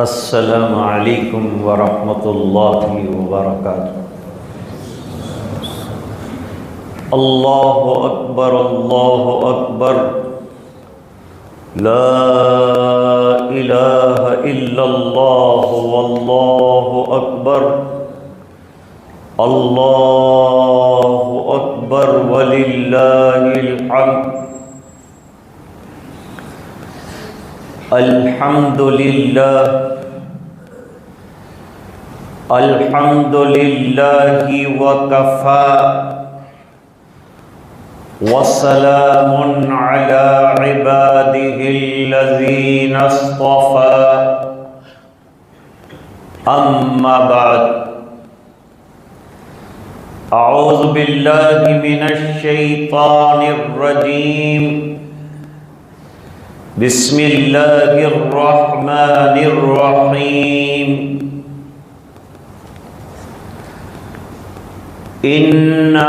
अस्सलामु अलैकुम वरहमतुल्लाहि वबरकातुहू। अल्लाहु अकबर अल्लाहु अकबर, ला इलाहा इल्लल्लाह वल्लाहु अकबर, अल्लाहु अकबर वलिल्लाहिल हम्द। अल्हम्दुलिल्लाह अल्हम्दुलिल्लाहि वकफ़ा वस्सलामुन अला इबादिहिल्लज़ीना इस्तफ़ा, अम्मा बाद। अऊज़ु बिल्लाहि मिनश शैतानिर रजीम, बिस्मिल्लाहिर रहमानिर रहीम। इन्ना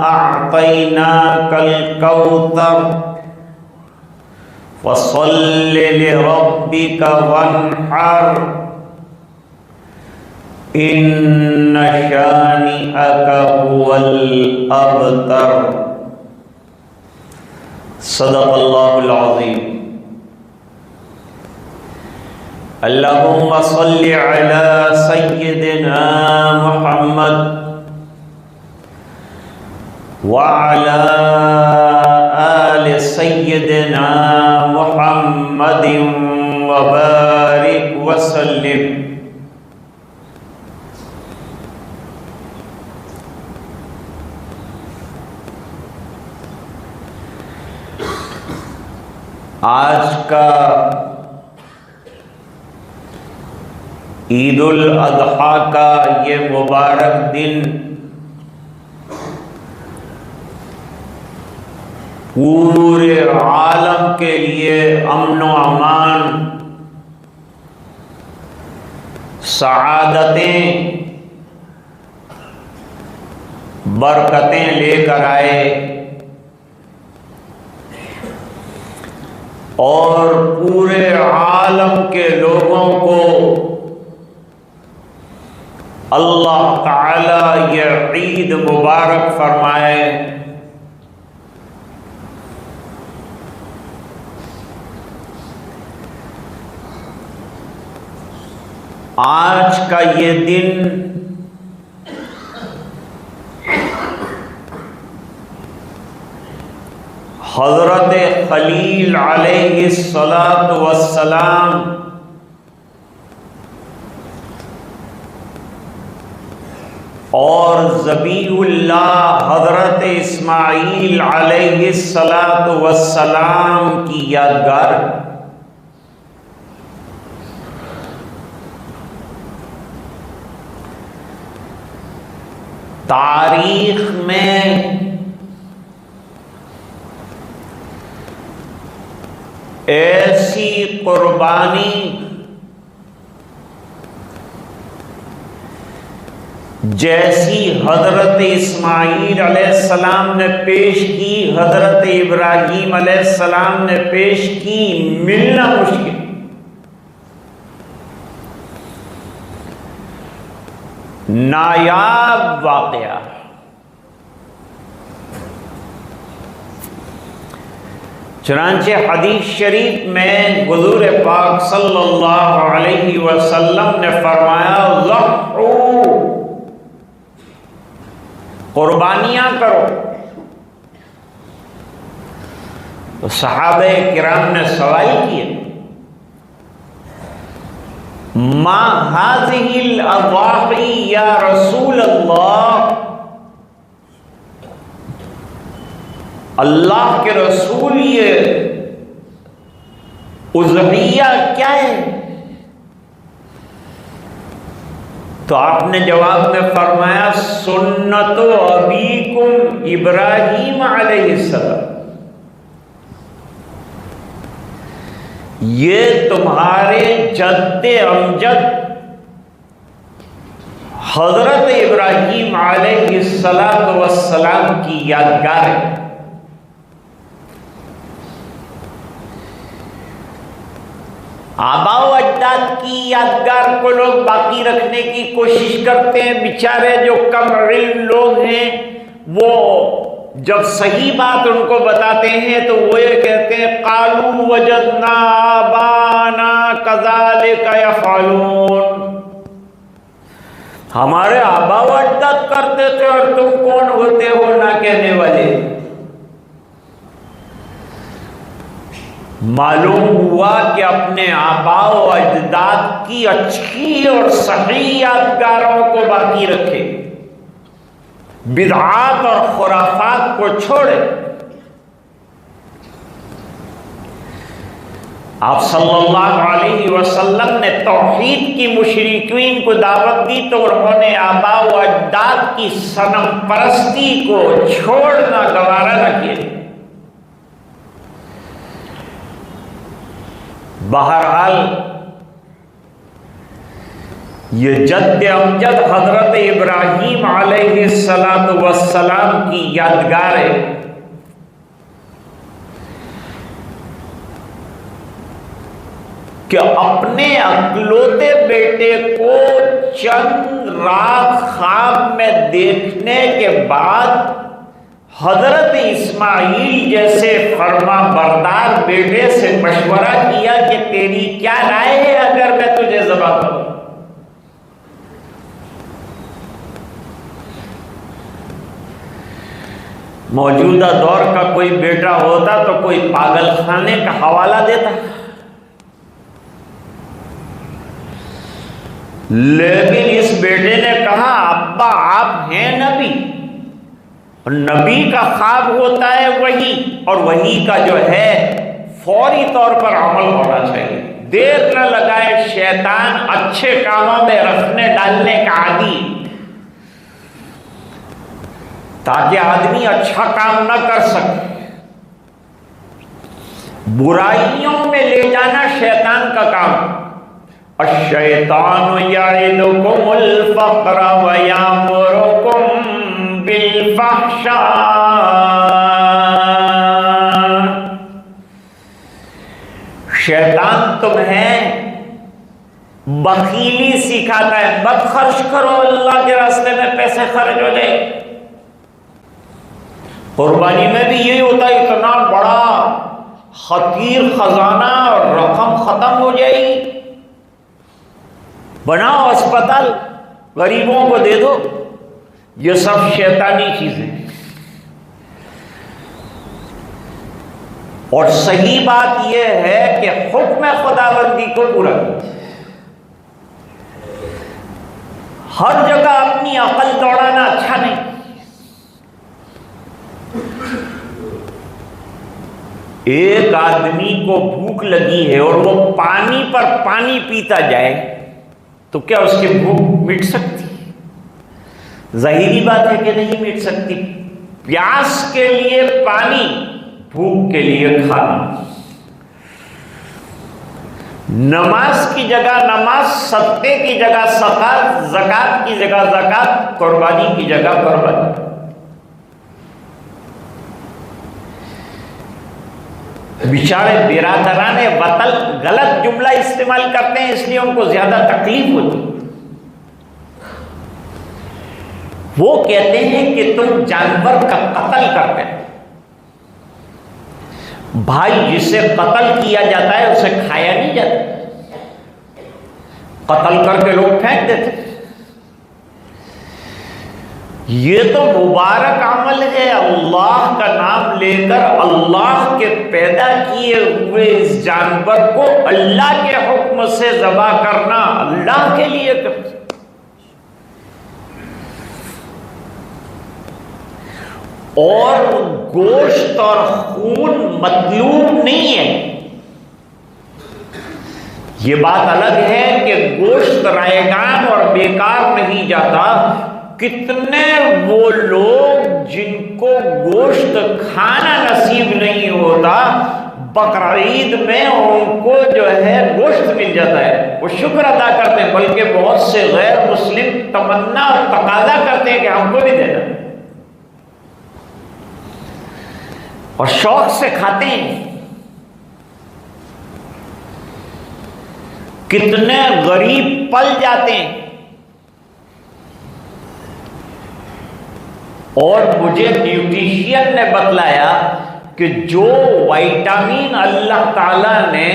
अअतैनाकल कौसर फसल्लि लिरब्बिका वन्हर, इन्न शानिअका हुवल अबतर। सदक़ल्लाहुल अज़ीम। अल्लाहुम्मा सल्लि अला सय्यिदिना मुहम्मद व अला आलि सय्यिदिना मुहम्मदिन व बारिक व सल्लिम। आज का ईद उल अज़हा का ये मुबारक दिन पूरे आलम के लिए अमन व अमान, सआदतें, बरकतें लेकर आए और पूरे आलम के लोगों को अल्लाह ताला ये ईद मुबारक फरमाए। आज का ये दिन हज़रत खलील अलैहिस्सलातु वस्सलाम और ज़बीहुल्लाह हज़रत इस्माईल अलैहिस्सलातु वस्सलाम की यादगार। तारीख में ऐसी कुर्बानी जैसी हजरत इस्माईल अलैहिस्सलाम ने पेश की, हजरत इब्राहीम अलैहिस्सलाम ने पेश की, मिलना मुश्किल। नायाब वाक़या। चुनांचे हदीस शरीफ में हुज़ूर पाक सल्लल्लाहु अलैहि वसल्लम ने फरमाया, ज़ब्हू, कुर्बानियां करो। तो सहाबे किराम ने सवाल किए, मा हाज़िहिल अज़ाही या रसूल अल्लाह, अल्लाह के रसूल ये उज़हिया क्या है? तो आपने जवाब में फरमाया, सुन्नतु अबीकुम इब्राहीम अलैहिस्सलाम, ये तुम्हारे जद्दे अमजद हजरत इब्राहीम अलैहिस्सलातु वस्सलाम की यादगार है। आबा व अजदाद की यादगार को लोग बाकी रखने की कोशिश करते हैं। बेचारे जो कम इल्म लोग हैं वो जब सही बात उनको बताते हैं तो वो ये कहते हैं कालू वजदना आबाना कज़ालिका यफ़अलून, हमारे आबा व अजदाद करते थे और तुम कौन होते हो ना कहने वाले। मालूम हुआ कि अपने आबा व अजदाद की अच्छी और सही यादगारों को बाकी रखे, बिदआत और खुराफात को छोड़े। आप सल्लल्लाहु अलैहि वसल्लम ने तौहीद की मुशरिकीन को दावत दी तो उन्होंने आबा व अजदाद की सनम परस्ती को छोड़ना गवारा न किया। बहरहाल ये जद्द अमजद हजरत इब्राहीम अलैहिस्सलातु वस्सलाम की यादगार है। कि अपने अकलौते बेटे को चंद रात ख्वाब में देखने के बाद हजरत इस्माइल जैसे फर्मा बरदार बेटे से मशवरा किया कि तेरी क्या राय है अगर मैं तुझे ज़बह करूं। मौजूदा दौर का कोई बेटा होता तो कोई पागल खाने का हवाला देता, लेकिन इस बेटे ने कहा अब्बा आप हैं नबी, और नबी का ख्वाब होता है वही, और वही का जो है फौरी तौर पर अमल होना चाहिए। देर न लगाए, शैतान अच्छे कामों में रखने डालने का आदी, ताकि आदमी अच्छा काम न कर सके। बुराइयों में ले जाना शैतान का काम। अश्शैतानु यइदुकुमुल फ़क़्र व यअमुरुकुम बिल फ़हशा, शैतान तुम्हें बखीली सिखाता है, मत खर्च करो, अल्लाह के रास्ते में पैसे खर्च हो जाए। कुर्बानी में भी यही होता है, इतना बड़ा हकीर खजाना और रकम खत्म हो जाएगी, बनाओ अस्पताल, गरीबों को दे दो। ये सब शैतानी चीजें। और सही बात यह है कि हुक्म खुदाबंदी को पूरा कीजिए। हर जगह अपनी अकल दौड़ाना अच्छा नहीं। एक आदमी को भूख लगी है और वो पानी पर पानी पीता जाए तो क्या उसकी भूख मिट सकती? जाहिरी बात है कि नहीं मिट सकती। प्यास के लिए पानी, भूख के लिए खाना। नमाज की जगह नमाज, सदक़े की जगह सदक़ा, ज़कात की जगह ज़कात, कुर्बानी की जगह कुर्बानी। बेचारे बिरादराने वतन गलत जुमला इस्तेमाल करते हैं, इसलिए उनको ज्यादा तकलीफ होती। वो कहते हैं कि तुम जानवर का कत्ल करते हो। भाई, जिसे कत्ल किया जाता है उसे खाया नहीं जाता, कत्ल करके लोग फेंक देते। ये तो मुबारक अमल है, अल्लाह का नाम लेकर अल्लाह के पैदा किए हुए इस जानवर को अल्लाह के हुक्म से ज़बह करना, अल्लाह के लिए करना। और गोश्त और खून मतलूब नहीं है। ये बात अलग है कि गोश्त रायगान और बेकार नहीं जाता। कितने वो लोग जिनको गोश्त खाना नसीब नहीं होता, बकरीद में उनको जो है गोश्त मिल जाता है, वो शुक्र अदा करते हैं। बल्कि बहुत से गैर मुस्लिम तमन्ना और तकाजा करते हैं कि हमको भी देना, और शौक से खाते हैं। कितने गरीब पल जाते हैं। और मुझे न्यूट्रिशियन ने बतलाया कि जो विटामिन अल्लाह ताला ने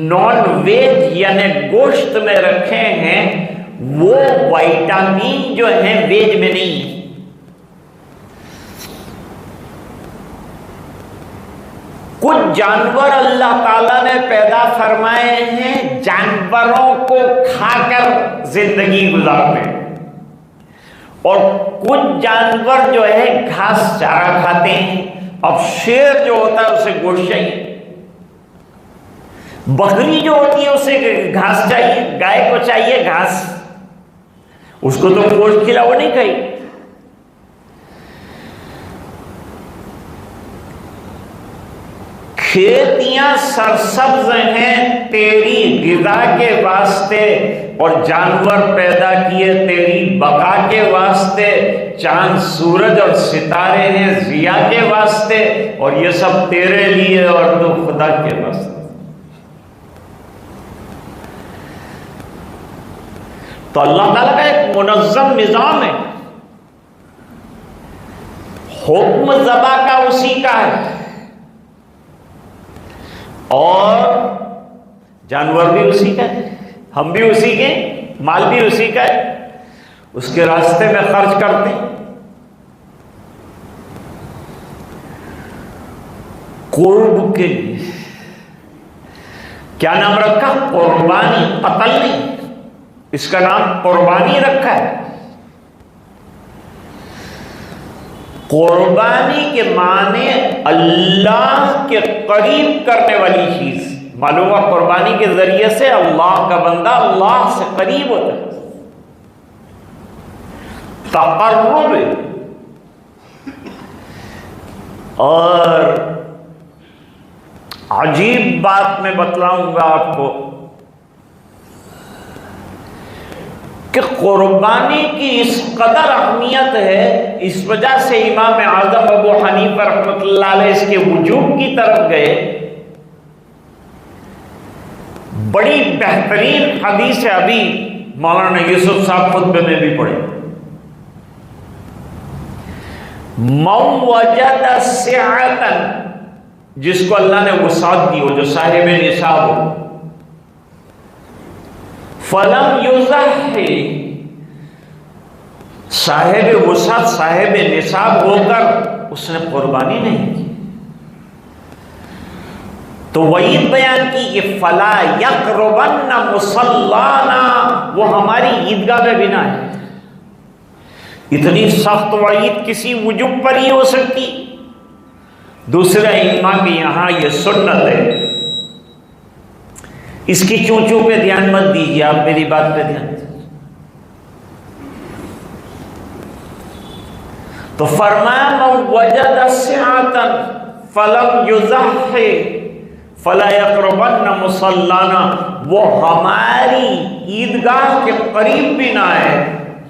नॉन वेज यानी गोश्त में रखे हैं, वो विटामिन जो है वेज में नहीं है। कुछ जानवर अल्लाह ताला ने पैदा फरमाए हैं, जानवरों को खाकर जिंदगी गुजारते हैं, और कुछ जानवर जो है घास चारा खाते हैं। अब शेर जो होता है उसे गोश्त चाहिए, बकरी जो होती है उसे घास चाहिए, गाय को चाहिए घास, उसको तो गोश्त खिलाओ नहीं खाई। खेतियां सरसब्ज हैं तेरी गिज़ा के वास्ते, और जानवर पैदा किए तेरी बका के वास्ते। चांद सूरज और सितारे हैं जिया के वास्ते, और ये सब तेरे लिए और तो खुदा के वास्ते। तो अल्लाह ताला का एक मुनज़्ज़म निज़ाम है, हुक्म ज़बा का उसी का है, और जानवर भी उसी का है, हम भी उसी के, माल भी उसी का है, उसके रास्ते में खर्च करते हैं। कुर्ब के लिए क्या नाम रखा? कुर्बानी, कत्ल नहीं, इसका नाम कुर्बानी रखा है। कुर्बानी के माने अल्लाह के करीब करने वाली चीज। मालूम हुआ कुर्बानी के जरिए से अल्लाह का बंदा अल्लाह से करीब होता है, तक़र्रुब। और अजीब बात मैं बतलाऊंगा आपको कि कुर्बानी की इस कदर अहमियत है, इस वजह से इमाम आज़म अबू हनीफा रहमतुल्लाह अलैह इसके वजूब की तरफ गए। बड़ी बेहतरीन हदीस है, अभी मौलाना यूसुफ साहब खुतबे में भी पढ़े। मौ वजद सिअतन, जिसको अल्लाह ने वसात दी हो, जो साहिब निसाब हो, फलम युज़ही, साहिब वसात साहिब निसाब होकर उसने कुर्बानी नहीं की, तो वईद बयान की कि फला यक़रबन्न मुसल्लाना, वो हमारी ईदगाह में बिना है। इतनी सख्त वईद किसी वजूब पर ही हो सकती। दूसरा इल्मा के यहां ये सुन्नत है, इसकी चूं चूं पे ध्यान मत दीजिए, आप मेरी बात पे ध्यान दीजिए। तो फरमाया मन वजद सिअतन फलम युज़ही फला यक़रबन्न मुसल्लाना, वो हमारी ईदगाह के करीब भी ना है।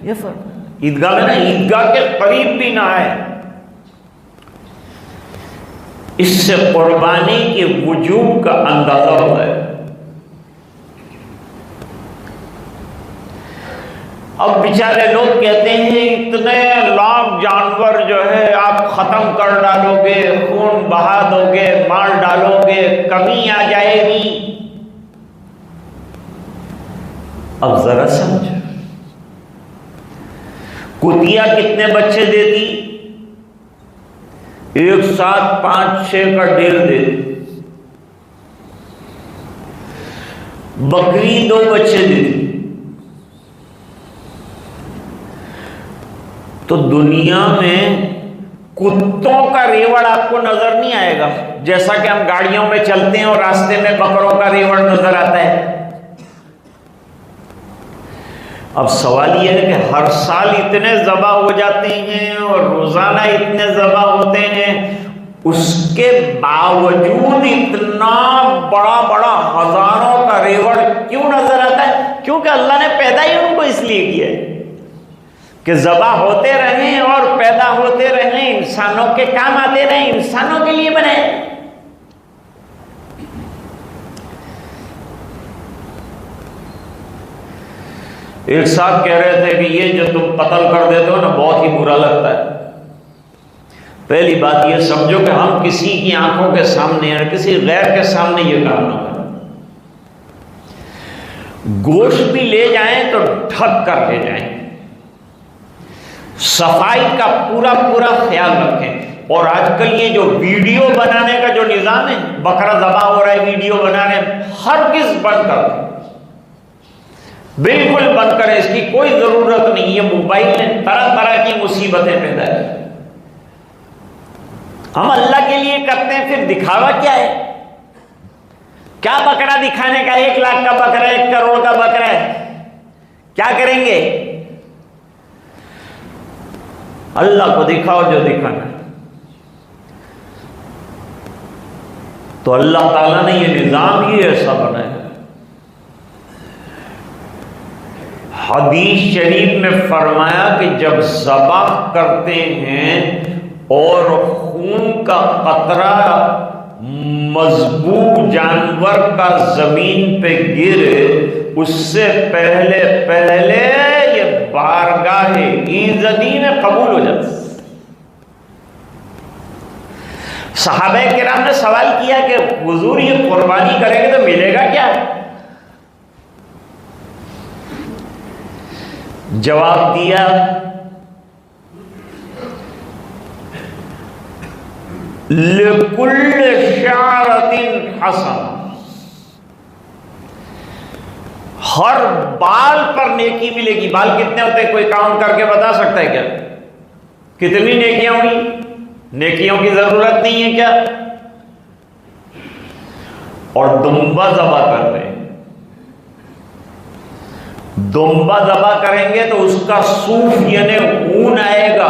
ये फर्क ईदगाह में ना, ईदगाह के करीब भी ना है। इससे कुर्बानी के वजूब का अंदाजा होता है। अब बेचारे लोग कहते हैं इतने लाख जानवर जो है आप खत्म कर डालोगे, खून बहा दोगे, मार डालोगे, कमी आ जाएगी। अब जरा समझो, कुतिया कितने बच्चे देती? एक साथ 5-6 का ढेर देती। बकरी 2 बच्चे देती। तो दुनिया में कुत्तों का रेवड़ आपको नजर नहीं आएगा, जैसा कि हम गाड़ियों में चलते हैं और रास्ते में बकरों का रेवड़ नजर आता है। अब सवाल यह है कि हर साल इतने ज़बा हो जाते हैं और रोज़ाना इतने ज़बा होते हैं, उसके बावजूद इतना बड़ा बड़ा हजारों का रेवड़ क्यों नजर आता है? क्योंकि अल्लाह ने पैदा ही उनको इसलिए किया है कि ज़बा होते रहें और पैदा होते रहें, इंसानों के काम आते रहें, इंसानों के लिए बने। 。एक साहब कह रहे थे कि ये जो तुम कत्ल कर देते हो ना, बहुत ही बुरा लगता है। पहली बात ये समझो कि हम किसी की आंखों के सामने या किसी गैर के सामने ये काम ना करें। गोश्त भी ले जाएं तो ढक कर ले जाएं, सफाई का पूरा पूरा ख्याल रखें। और आजकल ये जो वीडियो बनाने का जो निजाम है, बकरा ज़बा हो रहा है, वीडियो बना रहे हैं, हरगिज़ बंद कर दें, बिल्कुल बंद करें। इसकी कोई जरूरत नहीं है। मोबाइल ने तरह तरह की मुसीबतें पैदा की। हम अल्लाह के लिए करते हैं, फिर दिखावा क्या है? क्या बकरा दिखाने का? 1 लाख का बकरा, 1 करोड़ का बकरा है, क्या करेंगे? अल्लाह को दिखाओ जो दिखाना। तो अल्लाह ताला ने ये निजाम ही ऐसा बनाया। हदीस शरीफ में फरमाया कि जब ज़बाह करते हैं और खून का कतरा मजबूत जानवर का जमीन पे गिरे, उससे पहले पहले ये बारगाह इज़्ज़ती में कबूल हो जाता। सहाबा किराम ने सवाल किया कि हुजूर ये कुर्बानी करेंगे तो मिलेगा क्या? जवाब दिया, लिकुल्ल शारतिन हसन, हर बाल पर नेकी मिलेगी। बाल कितने होते हैं? कोई काउंट करके बता सकता है क्या? कितनी नेकियां हुई? नेकियों की जरूरत नहीं है क्या? और दुम्बा ज़बा कर रहे हैं। दुम्बा ज़बा करेंगे तो उसका सूफ यानी ऊन आएगा।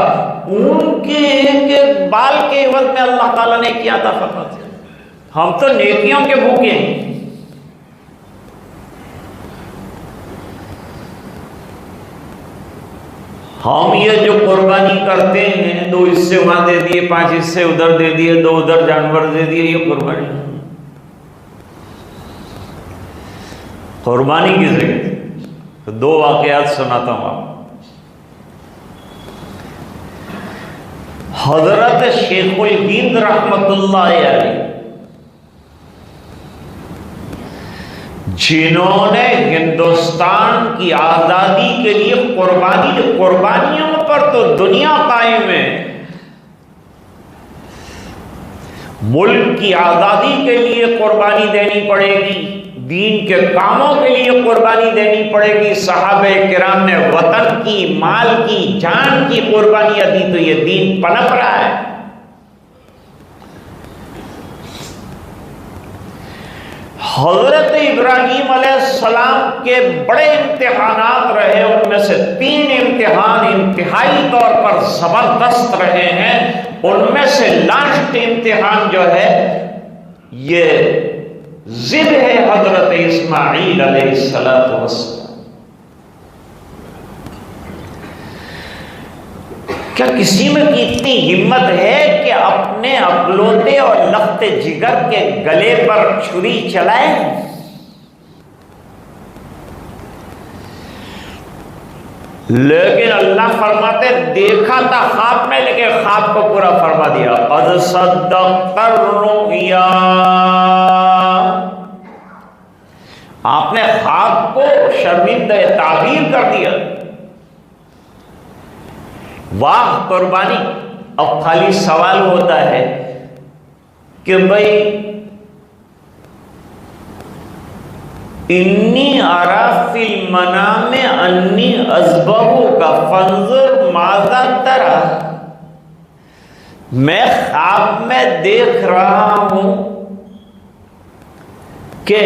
ऊन के एक बाल के एवज में अल्लाह ताला ने किया था फकत। हम तो नेकियों के भूखे हैं। हम ये जो कुर्बानी करते हैं, 2 हिस्से वहां दे दिए, 5 हिस्से उधर दे दिए, 2 उधर जानवर दे दिए, ये कुर्बानी। कुर्बानी की जगह तो 2 वाकयात सुनाता हूं आप। हजरत शेखुल हिंद रहमतुल्लाह अलैह, जिन्होंने हिंदुस्तान की आजादी के लिए कुर्बानियों पर तो दुनिया कायम है। मुल्क की आजादी के लिए कुर्बानी देनी पड़ेगी, दीन के कामों के लिए कुर्बानी देनी पड़ेगी। सहाबे किराम ने वतन की, माल की, जान की कुर्बानियां दी तो ये दीन पनप रहा है। हजरत इब्राहीम अलैहिस्सलाम के बड़े इम्तिहानात रहे, उनमें से 3 इम्तिहान इंतहाई तौर पर जबरदस्त रहे हैं। उनमें से लास्ट इम्तिहान जो है ये जिद है हजरत इस्माईल अलैहिस्सलातु वस्सलाम। क्या किसी में की इतनी हिम्मत है कि अपने अकलौते और लख्ते जिगर के गले पर छुरी चलाए? लेकिन अल्लाह फरमाते, देखा था ख्वाब में, लेकिन ख्वाब को पूरा फरमा दिया। क़द सद्दक़्तर रुया, आपने ख्वाब को शर्मिंदा ताबीर कर दिया। वाह कुर्बानी। अब खाली सवाल होता है कि भाई इन्नी आराफिल मनाम अन्नी अज़बहू का फंजुर माज़ा तरा, मैं ख्वाब में देख रहा हूं कि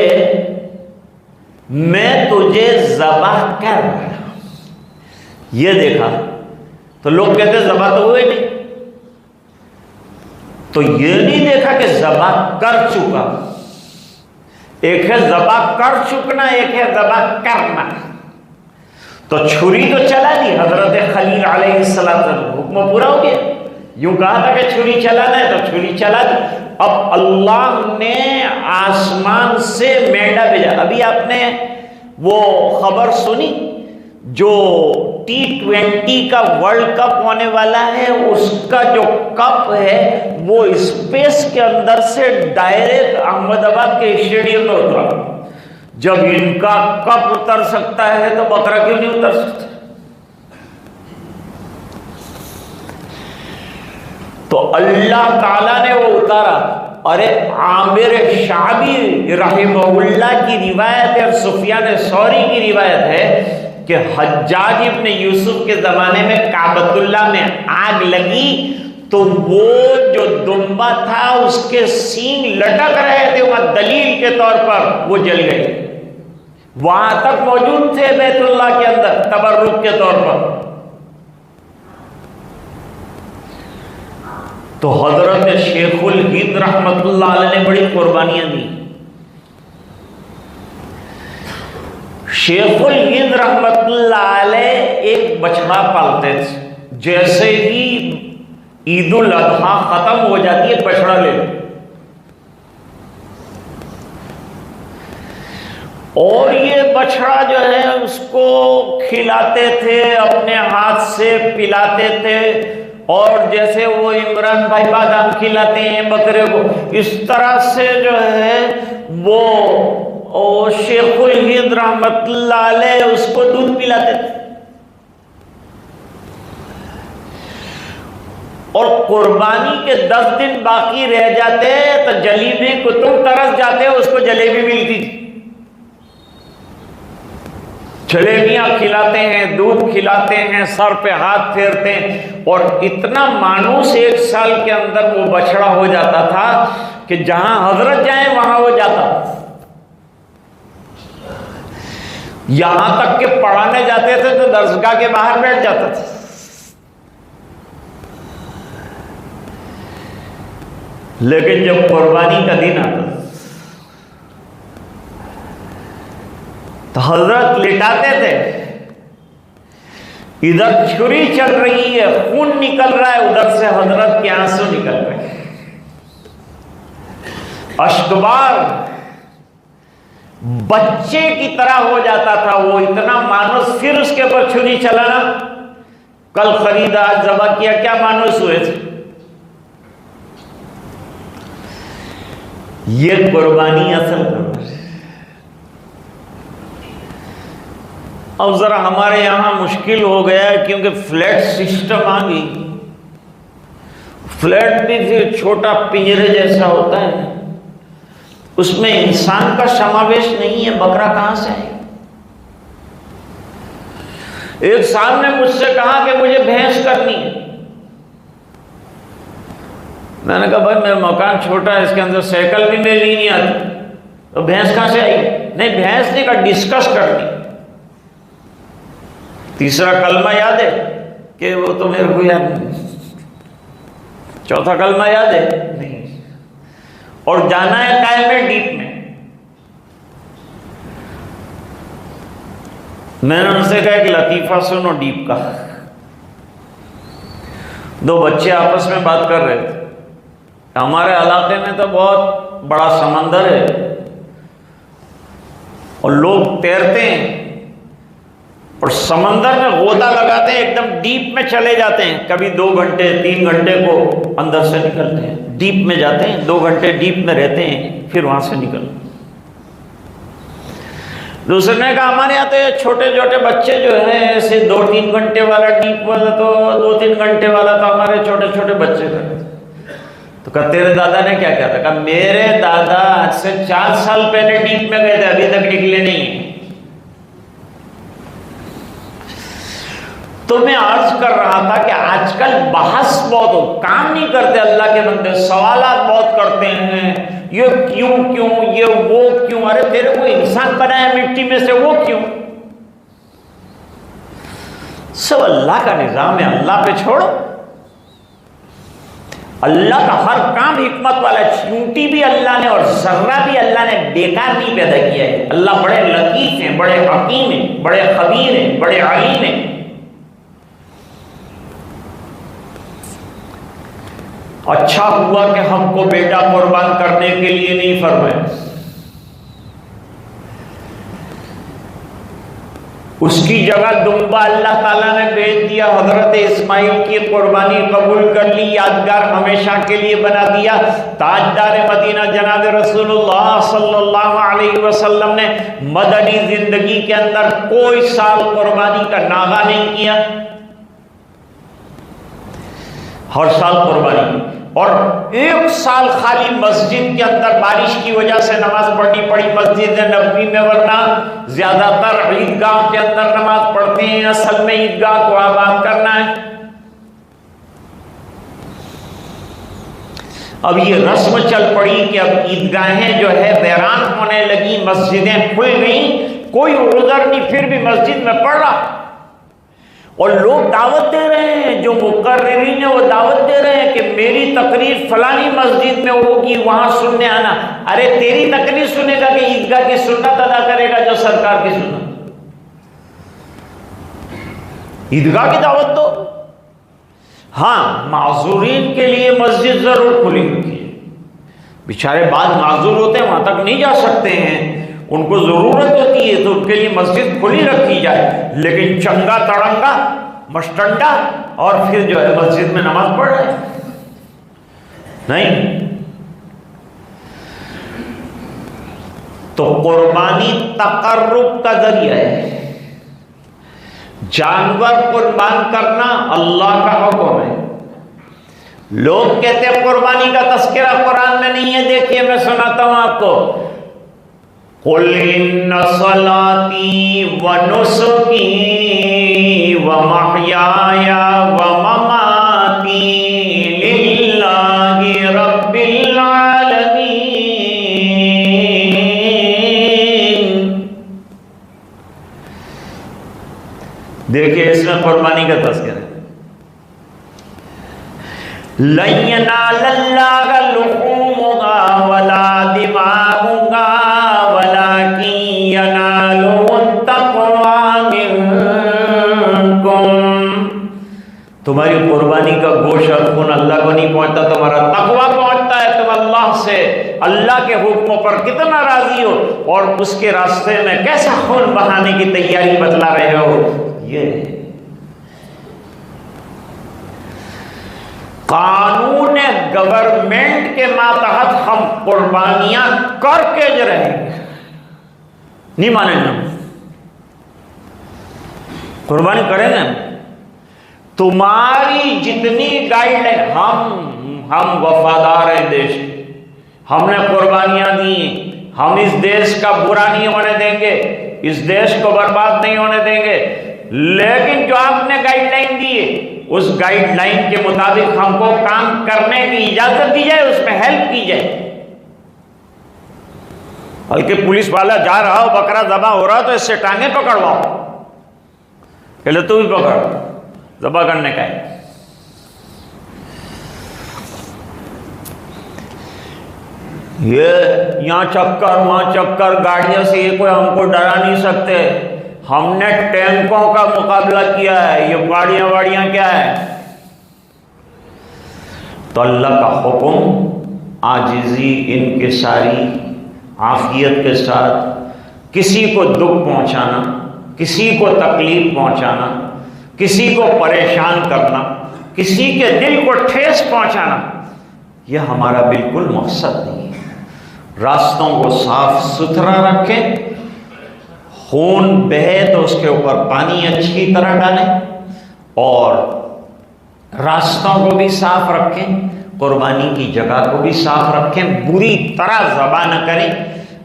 मैं तुझे ज़बाह कर रहा हूं। ये देखा तो लोग कहते ज़बा तो हुए नहीं, तो ये नहीं देखा कि ज़बा कर चुका। एक है ज़बा कर चुकना, एक है ज़बा करना। तो छुरी तो चला दी, हजरत खलील अलैहिस्सलाम, हुक्म पूरा हो गया। यूं कहा था कि छुरी चलाना है तो छुरी चला दी। अब अल्लाह ने आसमान से मेंढा भेजा। अभी आपने वो खबर सुनी जो T20 का वर्ल्ड कप होने वाला है, उसका जो कप है वो स्पेस के अंदर से डायरेक्ट अहमदाबाद के स्टेडियम में उतरा। जब इनका कप उतर सकता है तो बकरा क्यों नहीं उतर सकता? तो अल्लाह ताला ने वो उतारा। अरे आमिर शाबी रहमहुल्लाह की रिवायत है और सुफियान सौरी की रिवायत है कि हज्जाज इब्न यूसुफ के जमाने में काबतुल्लाह में आग लगी तो वो जो दुम्बा था उसके सींग लटक रहे थे वहां दलील के तौर पर, वो जल गए। वहां तक मौजूद थे बैतुल्लाह के अंदर तबर्रुक के तौर पर। तो हजरत शेखुल हिंद रहमतुल्लाह अलैह ने बड़ी कुर्बानियां दी। शेखुल हिंद रहमतुल्लाह अलैह एक बछड़ा पालते थे। जैसे ही ईद उल अजहा खत्म हो जाती है, बछड़ा ले लो और ये बछड़ा जो है उसको खिलाते थे, अपने हाथ से पिलाते थे। और जैसे वो इमरान भाई बादाम खिलाते हैं बकरे को, इस तरह से जो है वो शेखुल हिंद रहमतुल्लाह अलैह उसको दूध पिलाते थे। और कुर्बानी के 10 दिन बाकी रह जाते तो जलेबी को तुम तरस जाते हो, उसको जलेबी मिलती थी। जलेबियां खिलाते हैं, दूध खिलाते हैं, सर पे हाथ फेरते हैं। और इतना मानूस 1 साल के अंदर वो बछड़ा हो जाता था कि जहां हजरत जाए वहां वो जाता। यहां तक कि पढ़ाने जाते थे तो दरसगाह के बाहर बैठ जाता था। लेकिन जब कुर्बानी का दिन आता तो हजरत लिटाते थे, इधर छुरी चल रही है, खून निकल रहा है, उधर से हजरत के आंसू निकल रहे हैं, अश्कबार बच्चे की तरह हो जाता था वो, इतना मानूस। फिर उसके ऊपर छुरी चलाना, कल खरीदा आज जबा किया, क्या मानूस हुए थे। ये कुर्बानी असल कुर्बानी। अब जरा हमारे यहां मुश्किल हो गया है क्योंकि फ्लैट सिस्टम आ गई। फ्लैट भी फिर छोटा पिंजरे जैसा होता है, उसमें इंसान का समावेश नहीं है, बकरा कहां से आए। एक साहब ने मुझसे कहा कि मुझे भैंस करनी है। मैंने कहा भाई मेरा मकान छोटा है, इसके अंदर साइकिल भी मेरी नहीं आती, तो भैंस कहां से आई। नहीं भैंस नहीं का डिस्कस करनी। तीसरा कलमा याद है कि वो तो मेरे को याद नहीं, चौथा कलमा याद है नहीं। और जाना है टाइम में डीप में। मैंने उनसे कहा कि लतीफा सुनो डीप का। 2 बच्चे आपस में बात कर रहे थे। हमारे इलाके में तो बहुत बड़ा समंदर है और लोग तैरते हैं और समंदर में गोता लगाते हैं, एकदम डीप में चले जाते हैं। कभी 2 घंटे 3 घंटे को अंदर से निकलते हैं, डीप में जाते हैं, 2 घंटे डीप में रहते हैं, फिर वहां से निकलते। दूसरे ने कहा हमारे यहाँ तो ये छोटे छोटे बच्चे जो हैं ऐसे 2-3 घंटे वाला डीप वाला, तो 2-3 घंटे वाला तो हमारे छोटे छोटे बच्चे करते। तो कहा तेरे दादा ने क्या किया था। कहा मेरे दादा आज से 4 साल पहले डीप में गए थे, अभी तक निकले नहीं। तो मैं अर्ज कर रहा था कि आजकल बहस बहुत हो, काम नहीं करते अल्लाह के बंदे, सवालात बहुत करते हैं, ये क्यों क्यों, ये वो क्यों। अरे तेरे को इंसान बनाया मिट्टी में से, वो क्यों। सब अल्लाह का निजाम है, अल्लाह पे छोड़ो। अल्लाह का हर काम हिकमत वाला है। चींटी भी अल्लाह ने और जर्रा भी अल्लाह ने बेकार नहीं पैदा किया है। अल्लाह बड़े लतीफ हैं, बड़े हकीम हैं, बड़े खबीर हैं, बड़े अलीम हैं। अच्छा हुआ कि हमको बेटा कुर्बान करने के लिए नहीं फरमाया। उसकी जगह दुम्बा अल्लाह ताला ने भेज दिया, हजरत इस्माइल की कुर्बानी कबूल कर ली, यादगार हमेशा के लिए बना दिया। ताजदार मदीना जनाब रसूलुल्लाह सल्लल्लाहु अलैहि वसल्लम ने मदनी जिंदगी के अंदर कोई साल कुर्बानी का नागा नहीं किया, हर साल कुर्बानी। और एक साल खाली मस्जिद के अंदर बारिश की वजह से नमाज पढ़नी पड़ी मस्जिद नबवी में, वरना ज्यादातर ईदगाह के अंदर नमाज पढ़ते हैं। असल में ईदगाह को आबाद करना है। अब ये रस्म चल पड़ी कि अब ईदगाहें जो है वीरान होने लगी, मस्जिदें खुल गई, कोई उधर नहीं, फिर भी मस्जिद में पढ़ रहा। और लोग दावत दे रहे हैं, जो मुकर्रिरीन है वो दावत दे रहे हैं कि मेरी तकरीर फलानी मस्जिद में होगी, वहां सुनने आना। अरे तेरी तकरीर सुनेगा कि ईदगाह की सुन्नत अदा करेगा जो सरकार की सुन्नत? ईदगाह की दावत दो। हाँ, माजूरीन के लिए मस्जिद जरूर खुली होगी, बेचारे बाद माजूर होते हैं, वहां तक नहीं जा सकते हैं, उनको जरूरत होती है तो उनके लिए मस्जिद खुली रखी जाए। लेकिन चंगा तड़ंगा मस्टंडा और फिर जो है मस्जिद में नमाज पढ़ रहे नहीं। तो कुर्बानी तकर्रुब का जरिया है। जानवर कुर्बान करना अल्लाह का हुक्म है। लोग कहते हैं कुर्बानी का तस्करा कुरान में नहीं है। देखिए मैं सुनाता हूं आपको। कुल इन्ना सलाती व नुसुकी व महयाया व ममाती लिल्लाहि रब्बिल आलमीन। देखिए इसमें कुर्बानी का तस्करा। लन यनालल्लाह लुहूमुहा वला दिमाहुहा तुम्हारी कुर्बानी का गोश्त और खून अल्लाह को नहीं पहुंचता, तुम्हारा तकवा पहुंचता है। तुम अल्लाह से अल्लाह के हुक्मों पर कितना राजी हो और उसके रास्ते में कैसा खून बहाने की तैयारी बतला रहे हो। ये कानून गवर्नमेंट के मातहत हम कुर्बानियां करके जो रहेंगे, नहीं मानेंगे, कुर्बानी करेंगे। तुम्हारी जितनी गाइडलाइन, हम वफादार हैं देश, हमने कुर्बानियां दी, हम इस देश का बुरा नहीं होने देंगे, इस देश को बर्बाद नहीं होने देंगे। लेकिन जो आपने गाइडलाइन दी है उस गाइडलाइन के मुताबिक हमको काम करने की इजाजत दी जाए, उसमें हेल्प की जाए। बल्कि पुलिस वाला जा रहा हो, बकरा दबा हो रहा तो इससे टांगे पकड़वाओ, पहले तू भी पकड़, ज़बा करने का है। ये यहाँ चक्कर वहाँ चक्कर गाड़ियों से ये कोई हमको डरा नहीं सकते। हमने टैंकों का मुकाबला किया है, ये गाड़ियाँ क्या है। तो अल्लाह का हुक्म आजिज़ी, इनकिसारी, आफियत के साथ किसी को दुख पहुँचाना, किसी को तकलीफ पहुँचाना, किसी को परेशान करना, किसी के दिल को ठेस पहुंचाना, यह हमारा बिल्कुल मकसद नहीं है। रास्तों को साफ सुथरा रखें, खून बहे तो उसके ऊपर पानी अच्छी तरह डालें और रास्तों को भी साफ रखें, कुर्बानी की जगह को भी साफ रखें, बुरी तरह ज़बा न करें,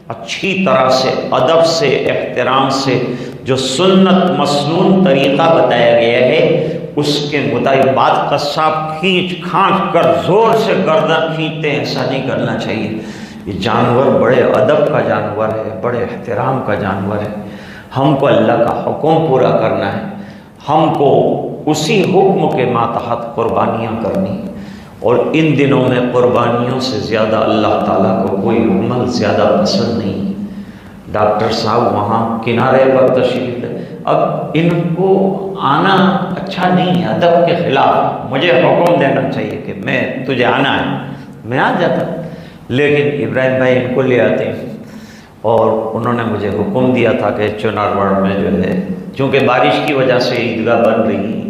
अच्छी तरह से अदब से एहतराम से जो सुन्नत मसनून तरीक़ा बताया गया है उसके मुताबिक। बात कस्साब खींच खांच कर ज़ोर से गर्दन खींचते हैं, ऐसा नहीं करना चाहिए। ये जानवर बड़े अदब का जानवर है, बड़े एहतराम का जानवर है। हमको अल्लाह का हुक्म पूरा करना है, हमको उसी हुक्म के मातहत कुर्बानियाँ करनी। और इन दिनों में कुर्बानियों से ज़्यादा अल्लाह ताला को कोई अमल ज़्यादा पसंद नहीं। डॉक्टर साहब वहाँ किनारे पर तशरीफ़ है, अब इनको आना अच्छा नहीं है, अदब के ख़िलाफ़। मुझे हुक्म देना चाहिए कि मैं तुझे आना है, मैं आ जाता, लेकिन इब्राहिम भाई इनको ले आते हैं। और उन्होंने मुझे हुक्म दिया था कि चुनारगढ़ में जो है चूँकि बारिश की वजह से ईदगाह बन रही है,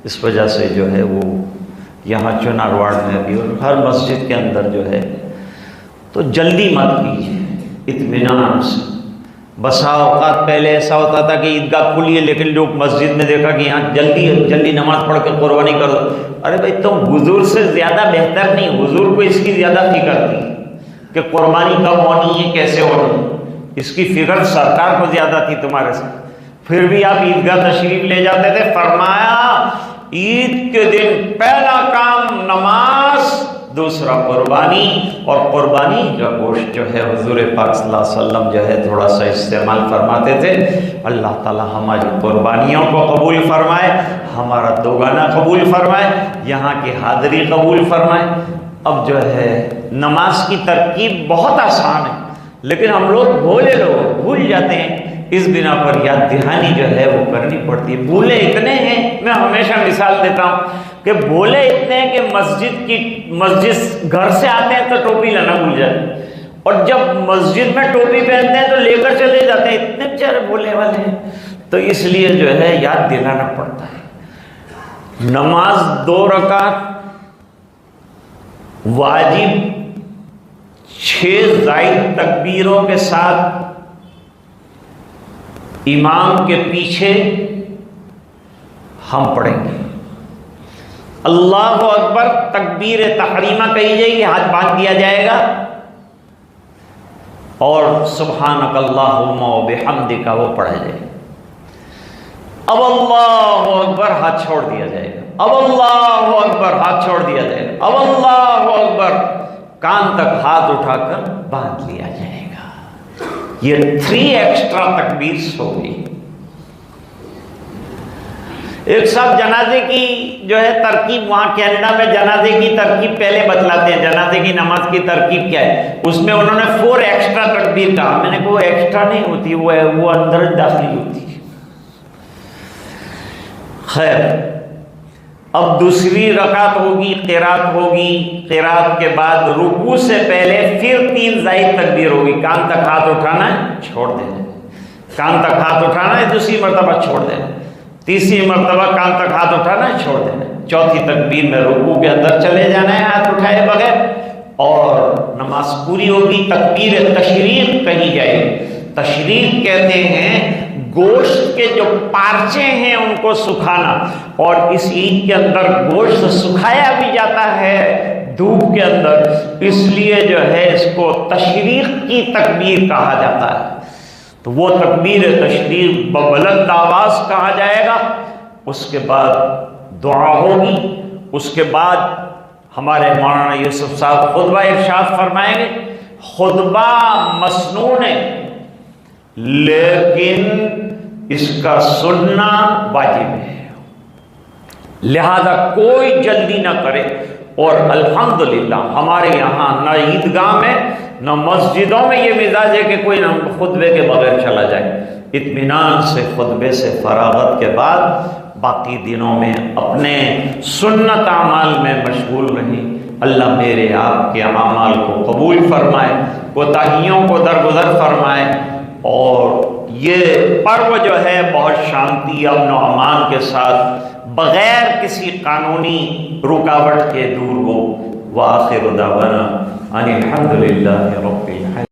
इस वजह से जो है वो यहाँ चुनार वार्ड में भी और हर मस्जिद के अंदर जो है, तो जल्दी मत कीजिए, इत्मीनान से। बसा औकात पहले ऐसा होता था कि ईदगाह खुली है लेकिन लोग मस्जिद में देखा कि यहाँ जल्दी जल्दी नमाज पढ़ के कुर्बानी कर दो। अरे भाई तुम हुजूर से ज़्यादा बेहतर नहीं, हुजूर को इसकी ज़्यादा फिक्र थी कि कुर्बानी कब होनी है, कैसे होनी है, इसकी फिक्र सरकार को ज़्यादा थी तुम्हारे से। फिर भी आप ईदगाह तशरीफ ले जाते थे। फरमाया ईद के दिन पहला काम नमाज, दूसरा कुर्बानी, और कुर्बानी का गोश्त जो है हुजूर पाक सल्लल्लाहु अलैहि वसल्लम जो है थोड़ा सा इस्तेमाल फरमाते थे। अल्लाह ताला हमारी कुर्बानियों को कबूल फरमाए, हमारा दोगाना कबूल फरमाए, यहाँ की हाज़िरी कबूल फरमाए। अब जो है नमाज की तरकीब बहुत आसान है, लेकिन हम लोग भोले लोग भूल जाते हैं। इस बिना पर याद दहानी जो है वो करनी पड़ती है। भूले इतने हैं, मैं हमेशा मिसाल देता हूँ कि भूले इतने हैं कि मस्जिद घर से आते हैं तो टोपी लाना भूल जाते, और जब मस्जिद में टोपी पहनते हैं तो लेकर चले जाते हैं। इतने बेचारे भोले वाले हैं, तो इसलिए जो है याद दिलाना पड़ता है। नमाज 2 रकात वाजिब 6 ज़ायद तकबीरों के साथ इमाम के पीछे हम पढ़ेंगे। अल्लाहु अकबर तकबीर तहरीमा कही जाएगी, हाथ बांध दिया जाएगा, और सुब्हानक अल्लाहुम्मा व बिहम्दिका वो पढ़ा जाएगा। अब अल्लाहु अकबर हाथ छोड़ दिया जाएगा, अब अल्लाहु अकबर हाथ छोड़ दिया जाएगा, अब अल्लाहु अकबर कान तक हाथ उठाकर बांध लिया जाएगा। ये 3 एक्स्ट्रा तकबीर हो गई। एक साहब जनाजे की जो है तरकीब, वहाँ कनाडा में जनाजे की तरकीब पहले बतलाते हैं, जनाजे की नमाज की तरकीब क्या है। उसमें उन्होंने 4 एक्स्ट्रा तकबीर कहा। मैंने कहा वो एक्स्ट्रा नहीं होती, वो अंदर दाखिल होती है। खैर, अब दूसरी रकात होगी, क़िरात होगी, क़िरात के बाद रुकू से पहले फिर 3 ज़ायद तकबीर होगी। कान तक हाथ उठाना है, छोड़ देना, कान तक हाथ उठाना है, दूसरी मरतबा छोड़ देना, तीसरी मरतबा कान तक हाथ उठाना है, छोड़ देना, चौथी तकबीर में रुकू के अंदर चले जाना है हाथ उठाए बगैर, और नमाज पूरी होगी। तकबीर तशरीक कही जाएगी। तशरीक कहते हैं गोश्त के जो पार्चे हैं उनको सुखाना, और इस ईद के अंदर गोश्त सुखाया भी जाता है धूप के अंदर, इसलिए जो है इसको तशरीक की तकबीर कहा जाता है। तो वो तकबीर तशरीक बुलंद आवाज़ कहा जाएगा। उसके बाद दुआ होगी। उसके बाद हमारे मौलाना यूसुफ साहब खुतबा इरशाद फरमाएंगे। खुतबा मसनून है, लेकिन इसका सुनना वाजिब है, लिहाजा कोई जल्दी ना करे। और अल्हम्दुलिल्लाह हमारे यहाँ न ईदगाह में न मस्जिदों में ये मिजाज है कि कोई खुतबे के बगैर चला जाए। इत्मीनान से खुतबे से फरागत के बाद बाकी दिनों में अपने सुन्नत आमाल में मशगूल रही। अल्लाह मेरे आपके आमाल को कबूल फरमाए, कोताहियों को दरगुजर फरमाए, और ये पर्व जो है बहुत शांति अमन व अमान के साथ बग़ैर किसी कानूनी रुकावट के दूर हो। व आखिर दावाना अनिल हम्दुलिल्लाहि रब्बिल आलमीन।